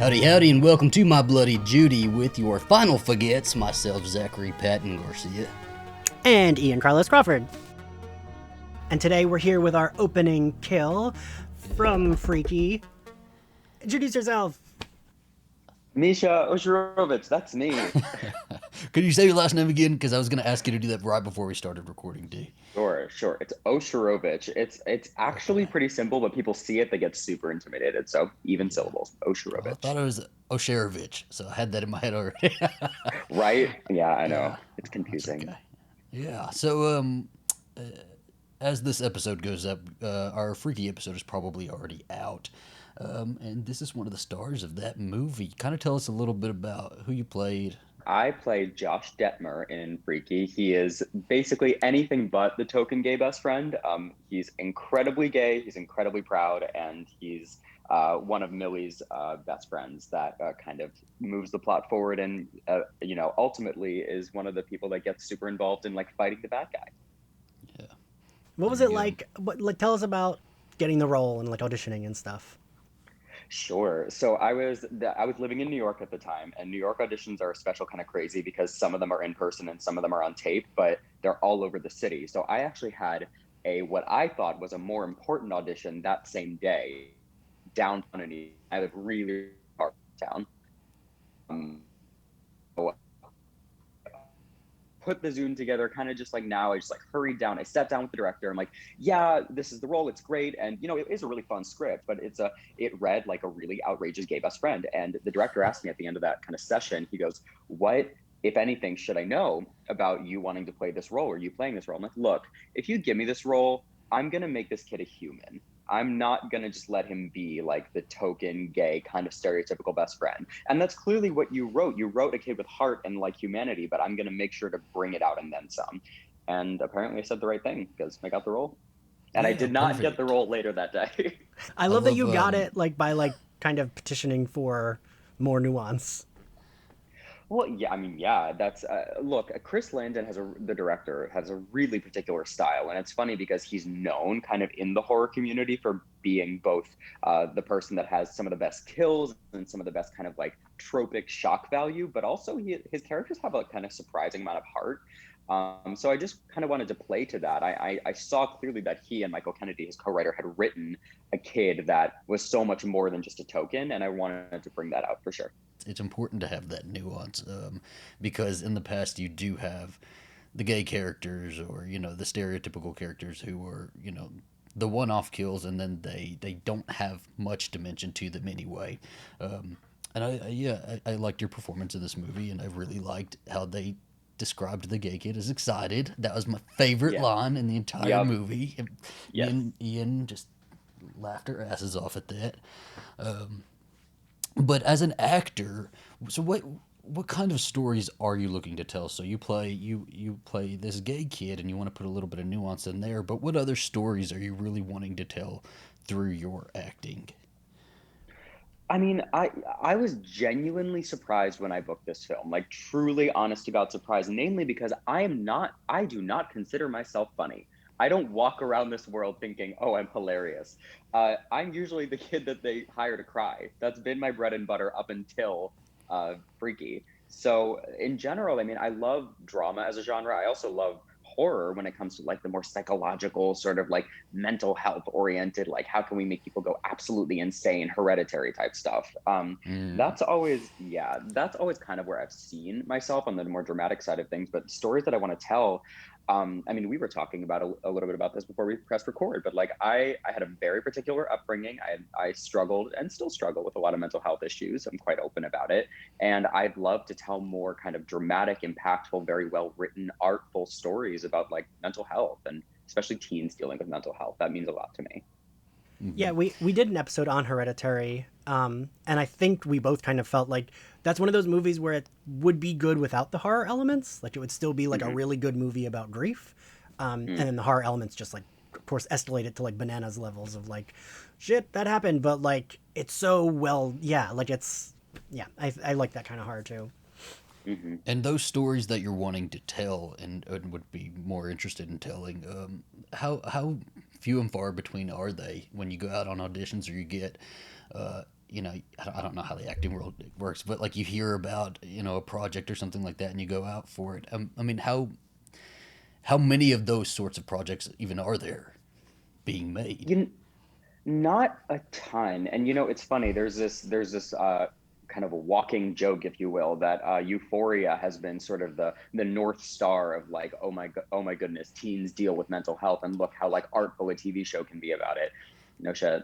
Howdy, howdy, and welcome to my Bloody Judy with your final forgets, myself, Zachary Patton Garcia. And Ian Carlos Crawford. And today we're here with our opening kill from Freaky. Introduce yourself. Misha Osherovich, that's me. Could you say your last name again? Because I was going to ask you to do that right before we started recording, D. Sure. It's Osherovich. It's actually pretty simple, but people see it, they get super intimidated. So even syllables, Osherovich. Well, I thought it was Osherovich, so I had that in my head already. Right? Yeah, I know. Yeah, It's confusing. okay. Yeah, so as this episode goes up, our Freaky episode is probably already out. And this is one of the stars of that movie. Kind of tell us a little bit about who you played. I played Josh Detmer in Freaky. He is basically anything but the token gay best friend. He's incredibly gay, he's incredibly proud, and he's one of Millie's best friends that kind of moves the plot forward and, ultimately is one of the people that gets super involved in like fighting the bad guy. Yeah. What was it like? Tell us about getting the role and like auditioning and stuff. Sure. So I was living in New York at the time, and New York auditions are a special kind of crazy because some of them are in person and some of them are on tape, but they're all over the city. So I actually had what I thought was a more important audition that same day downtown in New York. I live really far from town. So put the Zoom together kind of just like now. I just like hurried down. I sat down with the director. I'm like, yeah, this is the role. It's great. And, it is a really fun script, but it read like a really outrageous gay best friend. And the director asked me at the end of that kind of session, he goes, what, if anything, should I know about you wanting to play this role or you playing this role? I'm like, look, if you give me this role, I'm going to make this kid a human. I'm not going to just let him be like the token gay kind of stereotypical best friend. And that's clearly what you wrote. You wrote a kid with heart and like humanity, but I'm going to make sure to bring it out and then some. And apparently I said the right thing because I got the role. And I did not get the role later that day. I love that you got it like by like kind of petitioning for more nuance. Well, yeah, that's look, Chris Landon the director has a really particular style. And it's funny because he's known kind of in the horror community for being both the person that has some of the best kills and some of the best kind of like tropic shock value, but also his characters have a kind of surprising amount of heart. So I just kind of wanted to play to that. I saw clearly that he and Michael Kennedy, his co-writer, had written a kid that was so much more than just a token. And I wanted to bring that out for sure. It's important to have that nuance because in the past you do have the gay characters or the stereotypical characters who are the one-off kills, and then they don't have much dimension to them anyway. And I liked your performance in this movie, and I really liked how they described the gay kid as excited. That was my favorite line in the entire movie. Yes. Ian just laughed her asses off at that. But as an actor, so what kind of stories are you looking to tell? So you play this gay kid and you want to put a little bit of nuance in there, but what other stories are you really wanting to tell through your acting? I mean, I was genuinely surprised when I booked this film, like truly honest to God surprised, namely because I do not consider myself funny. I don't walk around this world thinking, oh, I'm hilarious. I'm usually the kid that they hire to cry. That's been my bread and butter up until Freaky. So in general, I mean, I love drama as a genre. I also love horror when it comes to like the more psychological sort of like mental health oriented, like how can we make people go absolutely insane, hereditary type stuff. That's always kind of where I've seen myself on the more dramatic side of things. But stories that I want to tell, I mean, we were talking about a little bit about this before we pressed record, but like I had a very particular upbringing. I struggled and still struggle with a lot of mental health issues. I'm quite open about it. And I'd love to tell more kind of dramatic, impactful, very well written, artful stories about like mental health and especially teens dealing with mental health. That means a lot to me. Yeah, we did an episode on Hereditary, and I think we both kind of felt like that's one of those movies where it would be good without the horror elements. Like it would still be like a really good movie about grief, and then the horror elements just like, of course, escalate it to like bananas levels of like, shit, that happened, but like it's so well, yeah, like it's, yeah, I like that kind of horror too. Mm-hmm. And those stories that you're wanting to tell and would be more interested in telling, how few and far between are they when you go out on auditions or you get I don't know how the acting world works, but like you hear about a project or something like that, and you go out for it. I mean, how many of those sorts of projects even are there being made? You Not a ton. And it's funny, there's this kind of a walking joke, if you will, that Euphoria has been sort of the North Star of like, oh my goodness, teens deal with mental health, and look how like artful a TV show can be about it. No shit.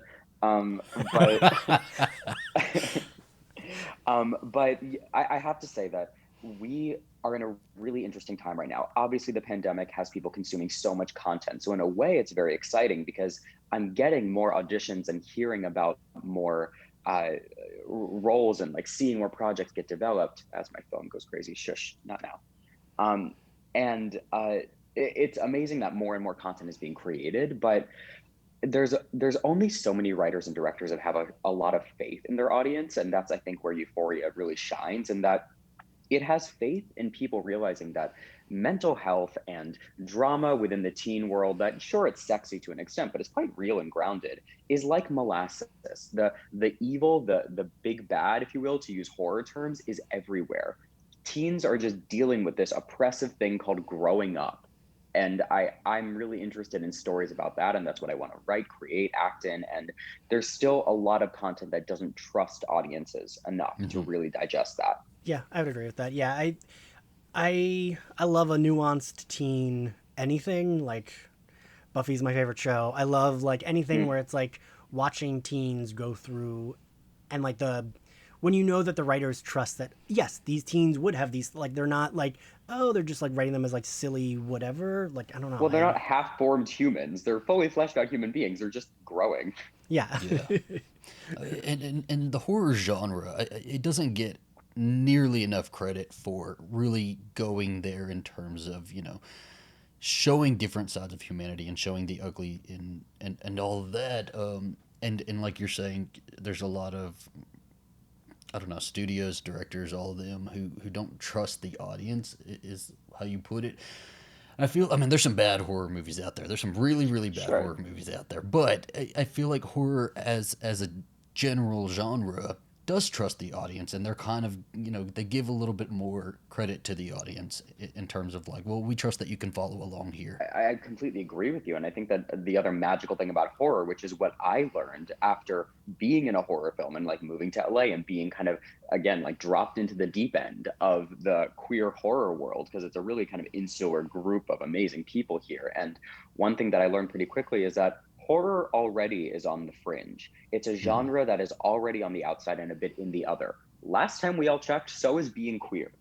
But I have to say that we are in a really interesting time right now. Obviously, the pandemic has people consuming so much content. So in a way, it's very exciting because I'm getting more auditions and hearing about more roles and like seeing more projects get developed as my phone goes crazy. Shush, not now. And it's amazing that more and more content is being created, but there's only so many writers and directors that have a lot of faith in their audience, and that's I think where Euphoria really shines, and that it has faith in people realizing that mental health and drama within the teen world, that sure it's sexy to an extent but it's quite real and grounded, is like molasses. The evil, the big bad, if you will, to use horror terms, is everywhere. Teens are just dealing with this oppressive thing called growing up, and I'm really interested in stories about that, and that's what I want to write, create, act in. And there's still a lot of content that doesn't trust audiences enough to Hmm. really digest that. Yeah, I would agree with that. Yeah, I love a nuanced teen anything. Like Buffy's my favorite show. I love like anything Mm. where it's like watching teens go through, and like the when you know that the writers trust that yes, these teens would have these, like they're not like, oh, they're just like writing them as like silly whatever. Like I don't know. Well, they're not half-formed humans. They're fully fleshed out human beings. They're just growing. Yeah. Yeah. And the horror genre, it doesn't get nearly enough credit for really going there in terms of showing different sides of humanity and showing the ugly and all of that. And like you're saying, there's a lot of, I don't know, studios, directors, all of them who don't trust the audience, is how you put it. I mean, there's some bad horror movies out there. There's some really, really bad Sure. horror movies out there. But I feel like horror as a general genre does trust the audience, and they're kind of, they give a little bit more credit to the audience in terms of like, well, we trust that you can follow along here. I completely agree with you. And I think that the other magical thing about horror, which is what I learned after being in a horror film and like moving to LA and being kind of, again, like dropped into the deep end of the queer horror world, because it's a really kind of insular group of amazing people here. And one thing that I learned pretty quickly is that horror already is on the fringe. It's a Mm-hmm. genre that is already on the outside and a bit in the other. Last time we all checked, so is being queer.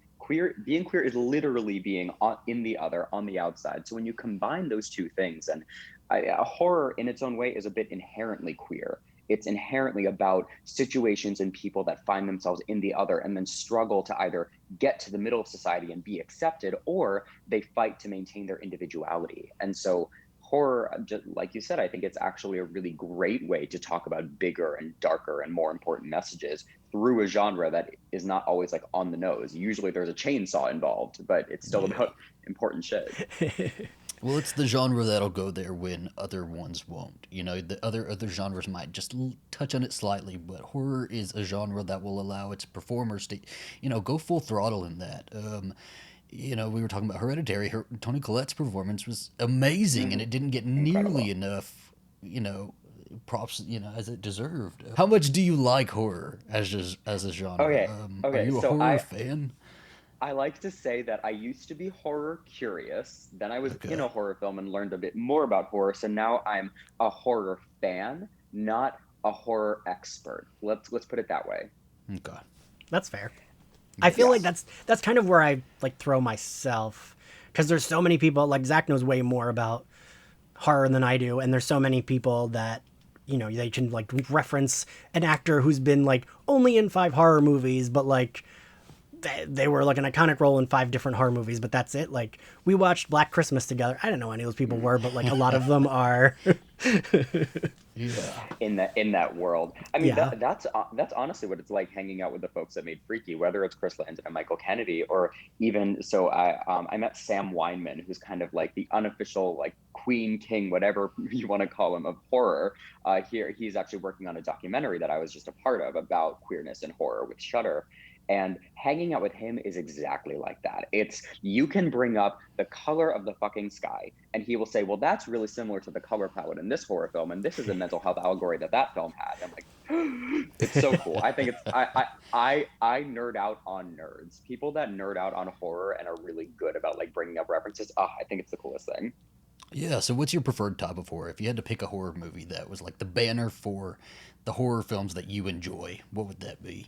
Being queer is literally being in the other, on the outside. So when you combine those two things, and a horror in its own way is a bit inherently queer. It's inherently about situations and people that find themselves in the other and then struggle to either get to the middle of society and be accepted, or they fight to maintain their individuality. And so horror, just like you said, I think it's actually a really great way to talk about bigger and darker and more important messages through a genre that is not always like on the nose. Usually there's a chainsaw involved, but it's still Yeah. about important shit. Well, it's the genre that'll go there when other ones won't. The other genres might just touch on it slightly, but horror is a genre that will allow its performers to, go full throttle in that. We were talking about Hereditary. Toni Collette's performance was amazing, and Hmm. it didn't get nearly Incredible. enough, props, as it deserved. How much do you like horror as a genre? Okay. Are Okay. you a So horror I fan? I like to say that I used to be horror curious. Then I was in Okay. a horror film and learned a bit more about horror. So now I'm a horror fan, not a horror expert. Let's put it that way. Okay. That's fair. I Yeah. feel like Yes. that's kind of where I like throw myself, because there's so many people, like Zach knows way more about horror than I do, and there's so many people that they can like reference an actor who's been like only in 5 horror movies, but like they were like an iconic role in 5 different horror movies, but that's it. Like we watched Black Christmas together. I didn't know any of those people were, but like a lot of them are. Yeah. In that world. I mean, Yeah. that's honestly what it's like hanging out with the folks that made Freaky, whether it's Chris Landon and Michael Kennedy, or even so. I met Sam Weinman, who's kind of like the unofficial like queen, king, whatever you want to call him, of horror. Here, he's actually working on a documentary that I was just a part of about queerness and horror with Shudder. And hanging out with him is exactly like that. It's you can bring up the color of the fucking sky, and he will say, "Well, that's really similar to the color palette in this horror film, and this is a mental health allegory that that film had." I'm like, it's so cool. I think it's I nerd out on nerds. People that nerd out on horror and are really good about like bringing up references. I think it's the coolest thing. Yeah, so what's your preferred type of horror? If you had to pick a horror movie that was like the banner for the horror films that you enjoy, what would that be?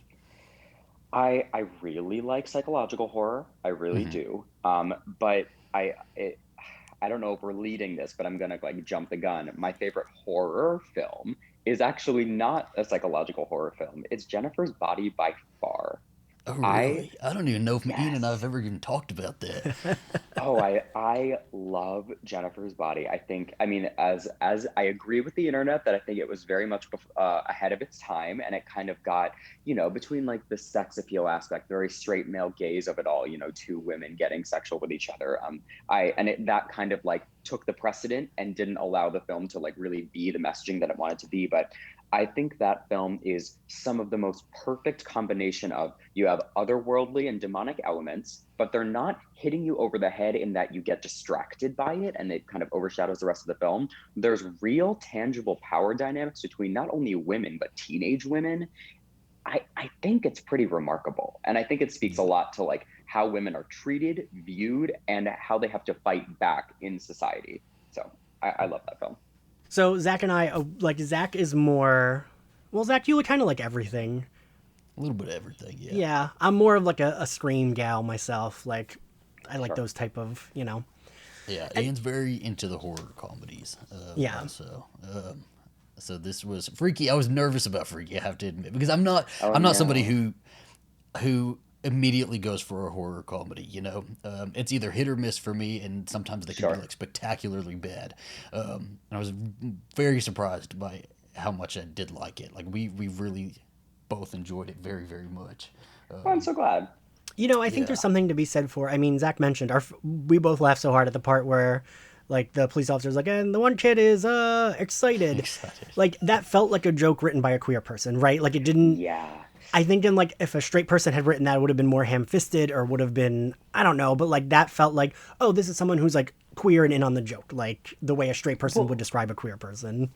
I really like psychological horror. I really Hmm. do. But I don't know if we're leading this, but I'm gonna like jump the gun. My favorite horror film is actually not a psychological horror film. It's Jennifer's Body by far. Oh, I really? I don't even know if Ian and I have Yes. ever even talked about that. Oh, I love Jennifer's Body. I think, I mean, as I agree with the internet that I think it was very much ahead of its time, and it kind of got, between like the sex appeal aspect, very straight male gaze of it all, two women getting sexual with each other. That kind of like took the precedent and didn't allow the film to like really be the messaging that it wanted to be. But I think that film is some of the most perfect combination of you have otherworldly and demonic elements, but they're not hitting you over the head in that you get distracted by it and it kind of overshadows the rest of the film. There's real tangible power dynamics between not only women, but teenage women. I think it's pretty remarkable. And I think it speaks a lot to like how women are treated, viewed, and how they have to fight back in society. So I love that film. So Zach and I, like Zach is more, well, Zach, you kind of like everything. A little bit of everything, yeah. Yeah, I'm more of like a scream gal myself. Like, I like Sure. those type of, Yeah, and, Ian's very into the horror comedies. yeah. Also, so this was Freaky. I was nervous about Freaky. I have to admit because Oh I'm not somebody no. who immediately goes for a horror comedy. It's either hit or miss for me, and sometimes they can be Sure. like spectacularly bad. And I was very surprised by how much I did like it. Like we really both enjoyed it very very much. Well, I'm so glad. I think there's Yeah, something to be said for. I mean, Zach mentioned we both laughed so hard at the part where, like, the police officer's like, and the one kid is excited. excited. Like that felt like a joke written by a queer person, right? Like it didn't. Yeah. I think in like if a straight person had written that, it would have been more ham-fisted or would have been I don't know, but like that felt like oh, this is someone who's like queer and in on the joke, like the way a straight person would Well, describe a queer person.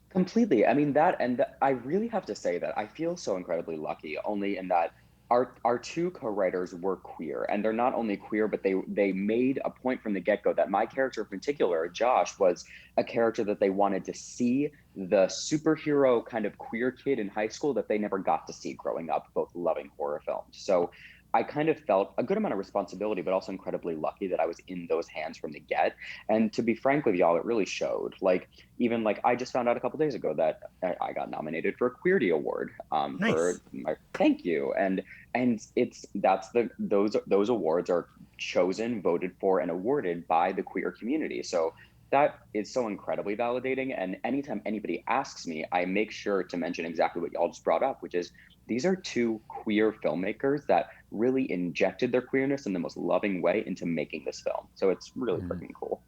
completely. I mean I really have to say that I feel so incredibly lucky only in that our two co-writers were queer, and they're not only queer but they made a point from the get-go that my character in particular, Josh, was a character that they wanted to see the superhero kind of queer kid in high school that they never got to see growing up, both loving horror films. So I kind of felt a good amount of responsibility, but also incredibly lucky that I was in those hands from the get. And to be frank with y'all, it really showed. Like, even like I just found out a couple days ago that I got nominated for a Queerty Award Nice. for my thank you. And it's that's the those awards are chosen, voted for, and awarded by the queer community. So that is so incredibly validating. And anytime anybody asks me, I make sure to mention exactly what y'all just brought up, which is these are two queer filmmakers that really injected their queerness in the most loving way into making this film. So it's really freaking cool.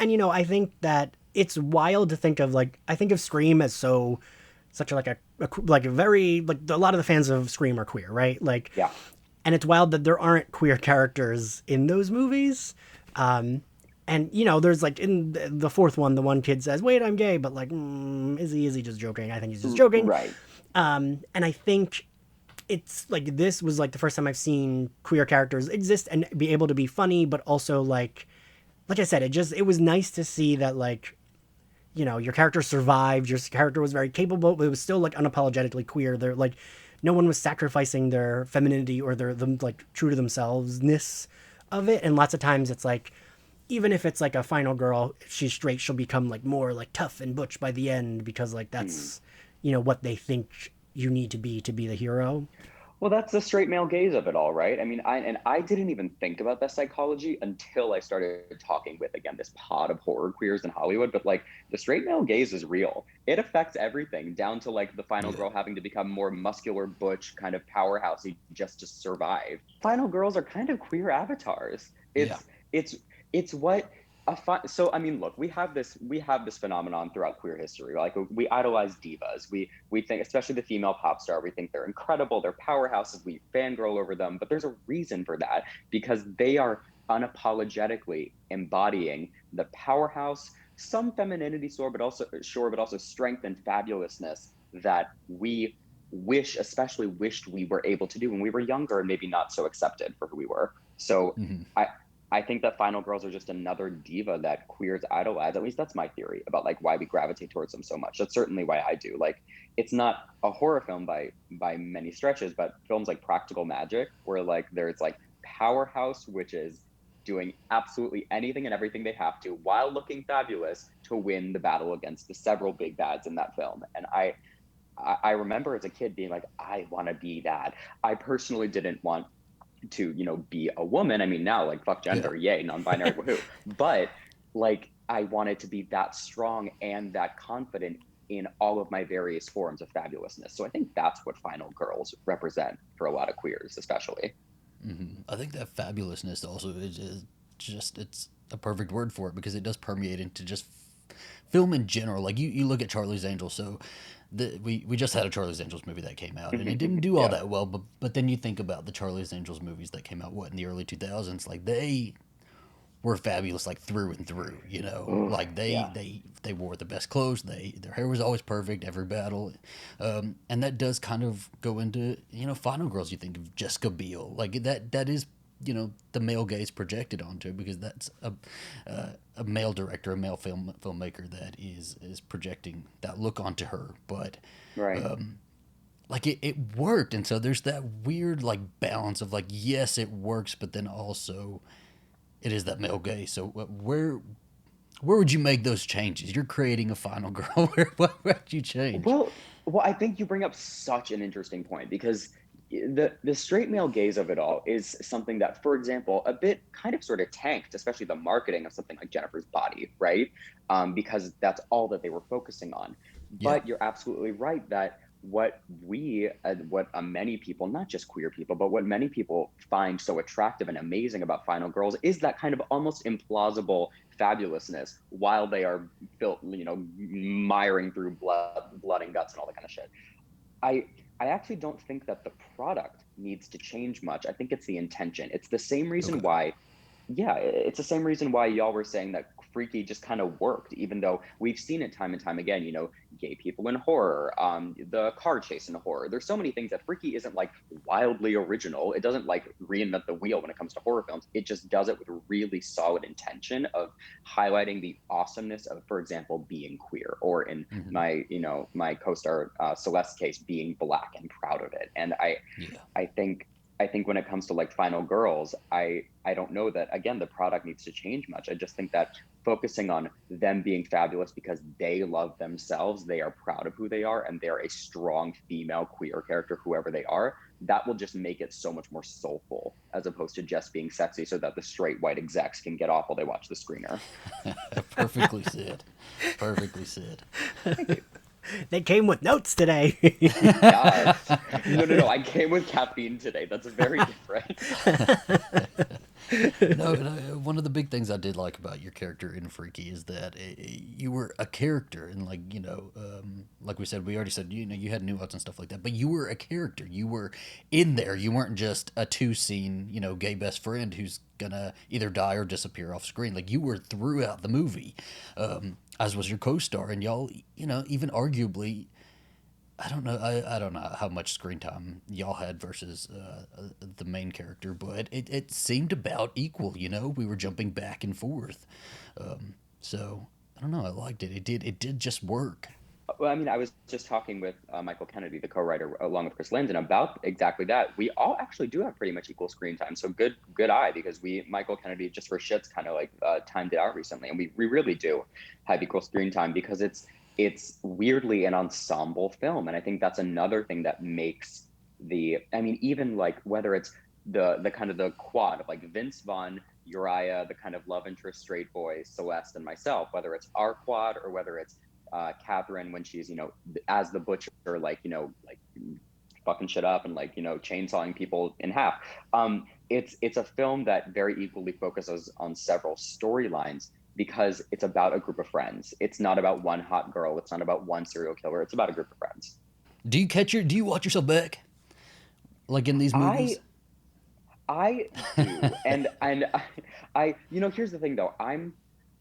And I think that it's wild to think of like I think of Scream as such a, like a very like a lot of the fans of Scream are queer, right? Like, Yeah. and it's wild that there aren't queer characters in those movies. And there's like in the fourth one, the one kid says, "Wait, I'm gay," but like, is he just joking? I think he's just joking. Right. And I think it's like this was like the first time I've seen queer characters exist and be able to be funny, but also like I said, it was nice to see that like your character survived, your character was very capable, but it was still like unapologetically queer. They're like no one was sacrificing their femininity or their them like true to themselves-ness of it. And lots of times it's like even if it's like a final girl, if she's straight, she'll become like more like tough and butch by the end because like Hmm. that's what they think you need to be the hero. Well, that's the straight male gaze of it all, right? I mean, I didn't even think about that psychology until I started talking with again this pod of horror queers in Hollywood. But like the straight male gaze is real. It affects everything, down to like the final Yeah, girl having to become more muscular, butch, kind of powerhousey just to survive. Final girls are kind of queer avatars. yeah. It's it's what. So I mean, look, we have this phenomenon throughout queer history. Like we idolize divas. We think, especially the female pop star, we think they're incredible, they're powerhouses. We fangirl over them, but there's a reason for that because they are unapologetically embodying the powerhouse, some femininity, sure, but also strength and fabulousness that we especially wished we were able to do when we were younger and maybe not so accepted for who we were. So. Hmm. I think that Final Girls are just another diva that queers idolize. At least that's my theory about like why we gravitate towards them so much. That's certainly why I do. Like it's not a horror film by many stretches, but films like Practical Magic, where like there's like powerhouse witches doing absolutely anything and everything they have to while looking fabulous to win the battle against the several big bads in that film. And I remember as a kid being like, I want to be that. I personally didn't want to be a woman. I mean, now like fuck Yeah. gender, yay, non-binary, woohoo. But like I wanted to be that strong and that confident in all of my various forms of fabulousness. So I think that's what Final Girls represent for a lot of queers, especially. I think that fabulousness also is just it's a perfect word for it because it does permeate into just film in general. Like you look at Charlie's Angels, so we just had a Charlie's Angels movie that came out and it didn't do all Yeah. that well. But then you think about the Charlie's Angels movies that came out in the early 2000s, like they were fabulous like through and through. Oof, Like yeah. they wore the best clothes. Their hair was always perfect every battle, and that does kind of go into Final Girls. You think of Jessica Biel, like that is the male gaze projected onto it because that's a male director, a male filmmaker that is projecting that look onto her. But Right. like it worked, and so there's that weird like balance of like yes it works, but then also it is that male gaze. So where would you make those changes? You're creating a Final Girl. What would you change? Well, I think you bring up such an interesting point because the straight male gaze of it all is something that, for example, a bit kind of sort of tanked, especially the marketing of something like Jennifer's Body, right? Because that's all that they were focusing on. Yeah. But you're absolutely right that what many people, not just queer people, but what many people find so attractive and amazing about Final Girls is that kind of almost implausible fabulousness while they are built, miring through blood and guts and all that kind of shit. I I actually don't think that the product needs to change much. I think it's the intention. It's the same reason Okay. why, yeah, it's the same reason why y'all were saying that Freaky just kind of worked, even though we've seen it time and time again, gay people in horror, the car chase in horror. There's so many things that Freaky isn't like wildly original. It doesn't like reinvent the wheel when it comes to horror films. It just does it with a really solid intention of highlighting the awesomeness of, for example, being queer, or in Hmm. my co-star Celeste's case, being Black and proud of it. And Yeah. I think I think when it comes to like Final Girls, I don't know that again the product needs to change much. I just think that focusing on them being fabulous because they love themselves, they are proud of who they are, and they're a strong female queer character, whoever they are, that will just make it so much more soulful as opposed to just being sexy so that the straight white execs can get off while they watch the screener. Perfectly said. Perfectly said. Thank you. They came with notes today. Yes. No, no, no. I came with caffeine today. That's very different. No, no, one of the big things I did like about your character in Freaky is that you were a character, and like we said, we already said you had nuance and stuff like that, but you were a character. You were in there. You weren't just a two scene gay best friend who's gonna either die or disappear off screen. Like you were throughout the movie, as was your co-star, and y'all even arguably I don't know how much screen time y'all had versus the main character, but it seemed about equal. We were jumping back and forth. So I don't know. I liked it. It did just work. Well, I mean, I was just talking with Michael Kennedy, the co-writer, along with Chris Linden, about exactly that. We all actually do have pretty much equal screen time, so good eye, because Michael Kennedy, just for shits, kind of like timed it out recently, and we really do have equal screen time because it's weirdly an ensemble film, and I think that's another thing that makes I mean, even like whether it's the kind of the quad of like Vince Vaughn, Uriah, the kind of love interest straight boy, Celeste, and myself, whether it's our quad or whether it's Catherine when she's as the butcher, like like fucking shit up and like chainsawing people in half. It's a film that very equally focuses on several storylines, because it's about a group of friends. It's not about one hot girl. It's not about one serial killer. It's about a group of friends. Do you watch yourself back like in these I movies? I do, and here's the thing though.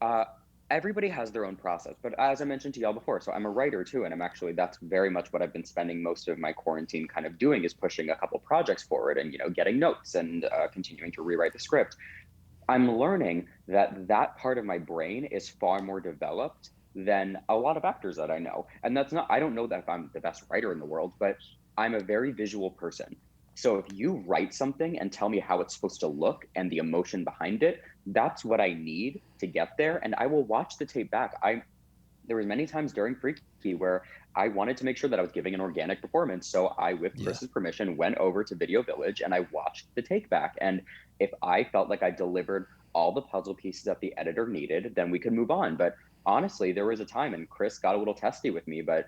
Uh, everybody has their own process, but as I mentioned to y'all before, so I'm a writer too, and that's very much what I've been spending most of my quarantine kind of doing is pushing a couple projects forward and getting notes and continuing to rewrite the script. I'm learning that that part of my brain is far more developed than a lot of actors that I know. And that's not, I don't know that if I'm the best writer in the world, but I'm a very visual person. So if you write something and tell me how it's supposed to look and the emotion behind it, that's what I need to get there. And I will watch the tape back. There was many times during Freaky where I wanted to make sure that I was giving an organic performance. So I, with Yeah. Chris's permission, went over to Video Village and I watched the take back. And if I felt like I delivered all the puzzle pieces that the editor needed, then we could move on. But honestly, there was a time, and Chris got a little testy with me, but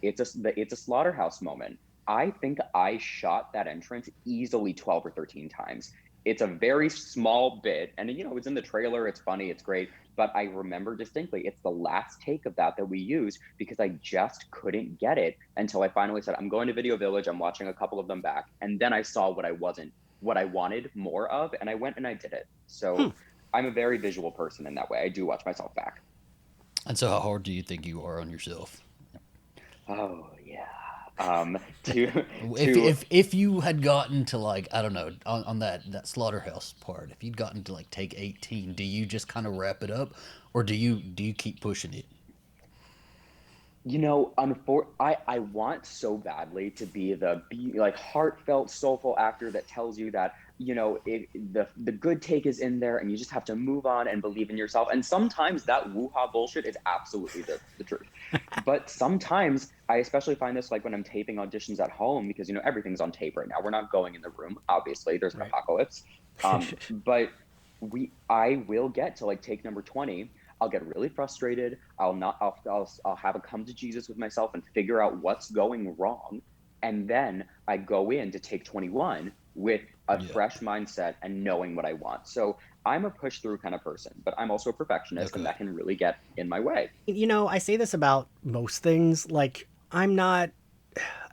it's a slaughterhouse moment. I think I shot that entrance easily 12 or 13 times. It's a very small bit, and it's in the trailer. It's funny, it's great, but I remember distinctly it's the last take of that we used because I just couldn't get it until I finally said, I'm going to Video Village, I'm watching a couple of them back, and then I saw what I wanted more of, and I went and I did it. Hmm. So I'm a very visual person in that way. I do watch myself back. And so, how hard do you think you are on yourself? Oh yeah. To to If you had gotten to like I don't know on that slaughterhouse part, if you'd gotten to like take 18, do you just kind of wrap it up, or do you keep pushing it? I want so badly to be like heartfelt, soulful actor that tells you that the good take is in there, and you just have to move on and believe in yourself. And sometimes that woo-ha bullshit is absolutely the truth. But sometimes I especially find this like when I'm taping auditions at home because everything's on tape right now. We're not going in the room, obviously. There's an Right. apocalypse. But I will get to like take number 20. I'll get really frustrated. I'll not. I'll have a come to Jesus with myself and figure out what's going wrong, and then I go in to take 21 with a Yeah. fresh mindset and knowing what I want. So I'm a push through kind of person, but I'm also a perfectionist, and Okay. that can really get in my way. I say this about most things. Like, I'm not.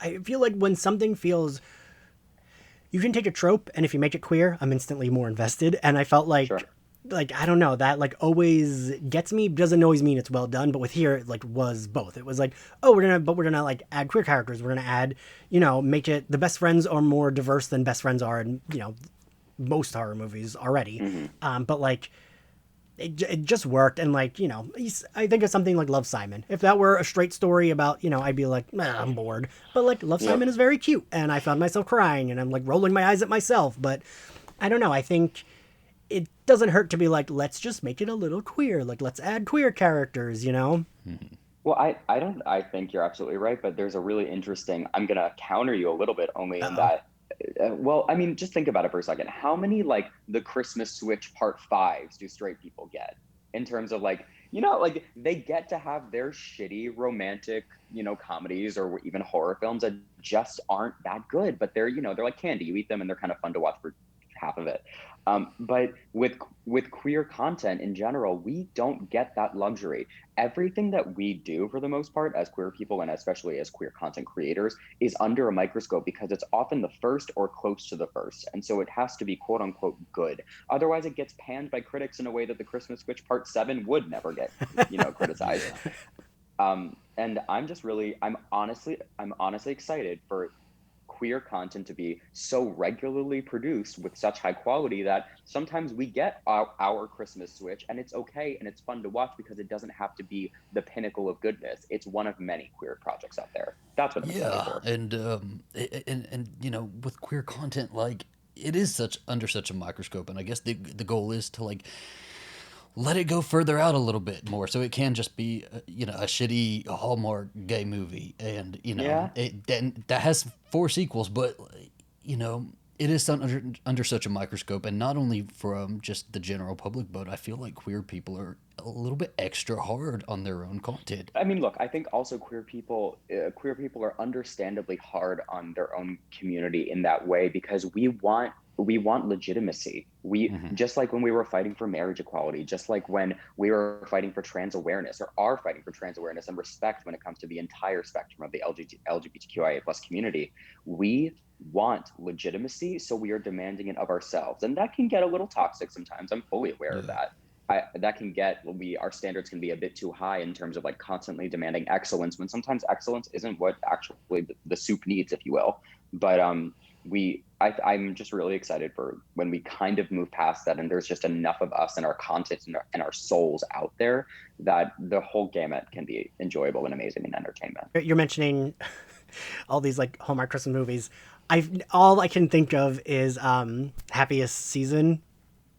I feel like when something feels. You can take a trope, and if you make it queer, I'm instantly more invested. And I felt Sure. like I don't know, that like always gets me. Doesn't always mean it's well done, but with here it like was both. It was like, oh, we're gonna like add queer characters. We're gonna add, make it the best friends are more diverse than best friends are in most horror movies already. Hmm. But like it just worked, and like I think of something like Love, Simon. If that were a straight story about I'd be like, I'm bored. But like Love, Yep. Simon is very cute, and I found myself crying, and I'm like rolling my eyes at myself. But I don't know, I think it doesn't hurt to be like, let's just make it a little queer, like let's add queer characters. Well, I don't. I think you're absolutely right, but there's a really interesting. I'm gonna counter you a little bit, only in Uh-oh. that. Well, I mean, just think about it for a second. How many like the Christmas Switch Part Fives do straight people get in terms of like like they get to have their shitty romantic comedies or even horror films that just aren't that good, but they're like candy. You eat them and they're kind of fun to watch for half of it. But with queer content in general, we don't get that luxury. Everything that we do for the most part as queer people and especially as queer content creators is under a microscope because it's often the first or close to the first. And so it has to be quote unquote good. Otherwise it gets panned by critics in a way that the Christmas Witch Part 7 would never get, criticized. Yeah. And I'm honestly excited for queer content to be so regularly produced with such high quality that sometimes we get our Christmas Switch and it's okay and it's fun to watch because it doesn't have to be the pinnacle of goodness. It's one of many queer projects out there. That's what I'm excited Yeah, for. and with queer content, like it is such under such a microscope, and I guess the goal is to like let it go further out a little bit more, so it can just be a shitty Hallmark gay movie, and Yeah. that has four sequels, but you know it is under such a microscope, and not only from just the general public, but I feel like queer people are a little bit extra hard on their own content. I mean, look, I think also queer people are understandably hard on their own community in that way because we want we want legitimacy. We just like when we were fighting for marriage equality, just like when we were fighting for trans awareness or are fighting for trans awareness and respect when it comes to the entire spectrum of the LGBTQIA plus community, we want legitimacy. So we are demanding it of ourselves. And that can get a little toxic sometimes. I'm fully aware of that. That can get, our standards can be a bit too high in terms of like constantly demanding excellence when sometimes excellence isn't what actually the soup needs, if you will. But I'm just really excited for when we kind of move past that and there's just enough of us and our content and our souls out there that the whole gamut can be enjoyable and amazing in entertainment. You're mentioning all these like Hallmark Christmas movies. All I can think of is Happiest Season.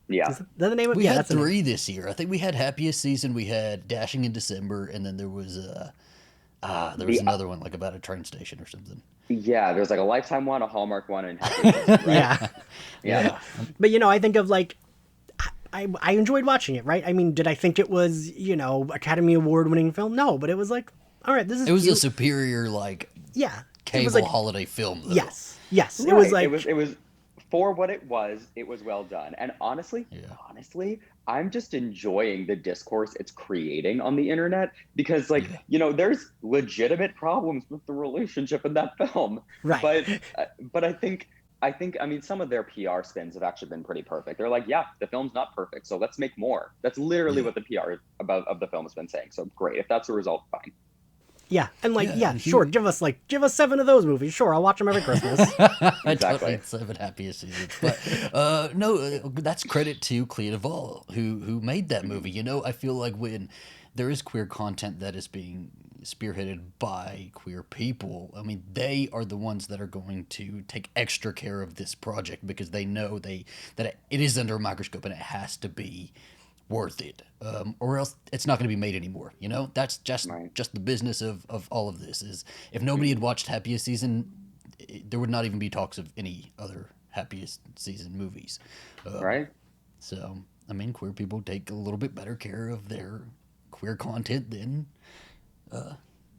Yeah. Is that the name of it? We Yeah, had that's the name. 3 this year. I think we had Happiest Season, we had Dashing in December, and then there was another one like about a train station or something. Yeah, there's like a Lifetime one, a Hallmark one, and Happy Season, right? Yeah. Yeah. But I think of like I enjoyed watching it, right? I mean, did I think it was, Academy Award winning film? No, but it was like, all right, this is It was cute. a superior like Yeah. cable it was like, holiday film though. Yes. Yes. Right. It was like it was for what it was well done. And honestly, I'm just enjoying the discourse it's creating on the internet because there's legitimate problems with the relationship in that film. Right. But I mean some of their PR spins have actually been pretty perfect. They're like, yeah, the film's not perfect, so let's make more. That's literally what the PR of the film has been saying. So great. If that's the result, fine. Yeah, and sure, give us 7 of those movies. Sure, I'll watch them every Christmas. I don't need 7 Happiest Seasons, but no, that's credit to Clea Duvall who made that movie. I feel like when there is queer content that is being spearheaded by queer people, I mean, they are the ones that are going to take extra care of this project because they know that it is under a microscope and it has to be worth it, or else it's not going to be made anymore. That's just the business of all of this. Is if nobody had watched Happiest Season, there would not even be talks of any other Happiest Season movies. Right. So I mean, queer people take a little bit better care of their queer content than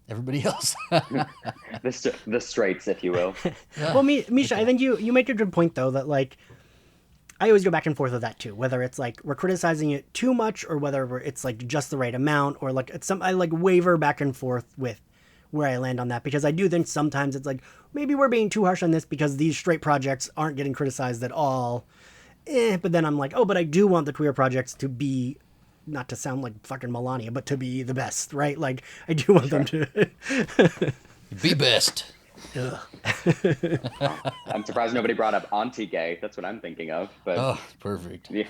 everybody else. The straights, if you will. Well, Misha, I think you make a good point though that like. I always go back and forth with that too, whether it's like we're criticizing it too much or whether it's like just the right amount or like I like waver back and forth with where I land on that because I do think sometimes it's like maybe we're being too harsh on this because these straight projects aren't getting criticized at all. But then I'm like, oh, but I do want the queer projects to be, not to sound like fucking Melania, but to be the best, right? Like I do want them to be best. I'm surprised nobody brought up Auntie Gay. That's what I'm thinking of. But perfect. Yeah.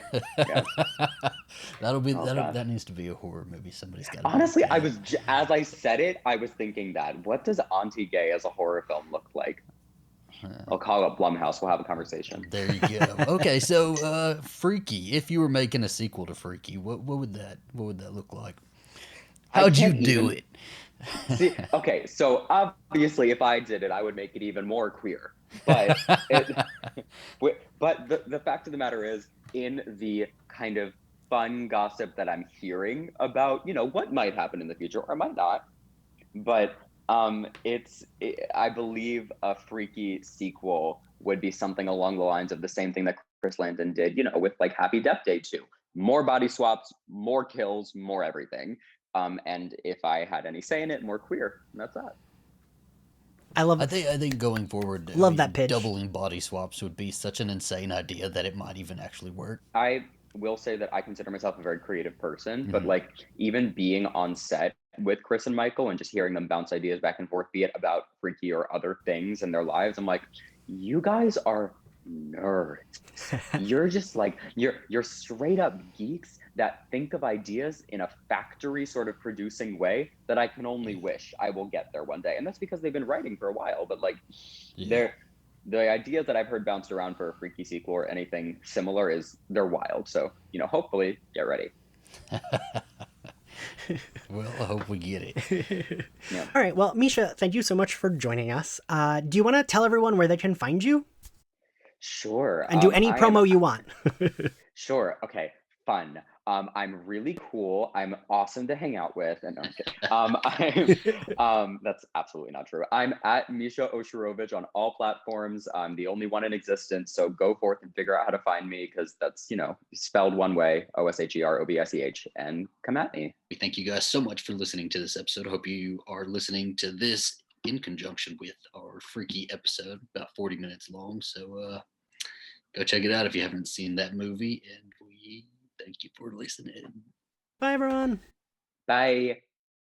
That needs to be a horror movie. Somebody's got. Honestly, as I said it, I was thinking that. What does Auntie Gay as a horror film look like? I'll call up Blumhouse. We'll have a conversation. There you go. Okay, so Freaky. If you were making a sequel to Freaky, what would that look like? How'd you do it? See, okay, so obviously if I did it, I would make it even more queer. But the fact of the matter is, in the kind of fun gossip that I'm hearing about, what might happen in the future or might not, but I believe a Freaky sequel would be something along the lines of the same thing that Chris Landon did, with like Happy Death Day 2. More body swaps, more kills, more everything. And if I had any say in it, more queer. And that's that. I think going forward, that pitch. Doubling body swaps would be such an insane idea that it might even actually work. I will say that I consider myself a very creative person, but like even being on set with Chris and Michael and just hearing them bounce ideas back and forth, be it about Freaky or other things in their lives, I'm like, you guys are nerds. You're just like you're straight up geeks that think of ideas in a factory sort of producing way that I can only wish I will get there one day. And that's because they've been writing for a while, but like the ideas that I've heard bounced around for a Freaky sequel or anything similar they're wild. So, hopefully get ready. Well, I hope we get it. Yeah. All right. Well, Misha, thank you so much for joining us. Do you want to tell everyone where they can find you? Sure. And do any promo you want. Sure. Okay. fun. I'm really cool. I'm awesome to hang out with. And no, that's absolutely not true. I'm at Misha Osherovich on all platforms. I'm the only one in existence. So go forth and figure out how to find me, because that's, spelled one way, Osherovich, and come at me. We thank you guys so much for listening to this episode. I hope you are listening to this in conjunction with our freaky episode, about 40 minutes long. So go check it out if you haven't seen that movie. And we thank you for listening. Bye, everyone. Bye.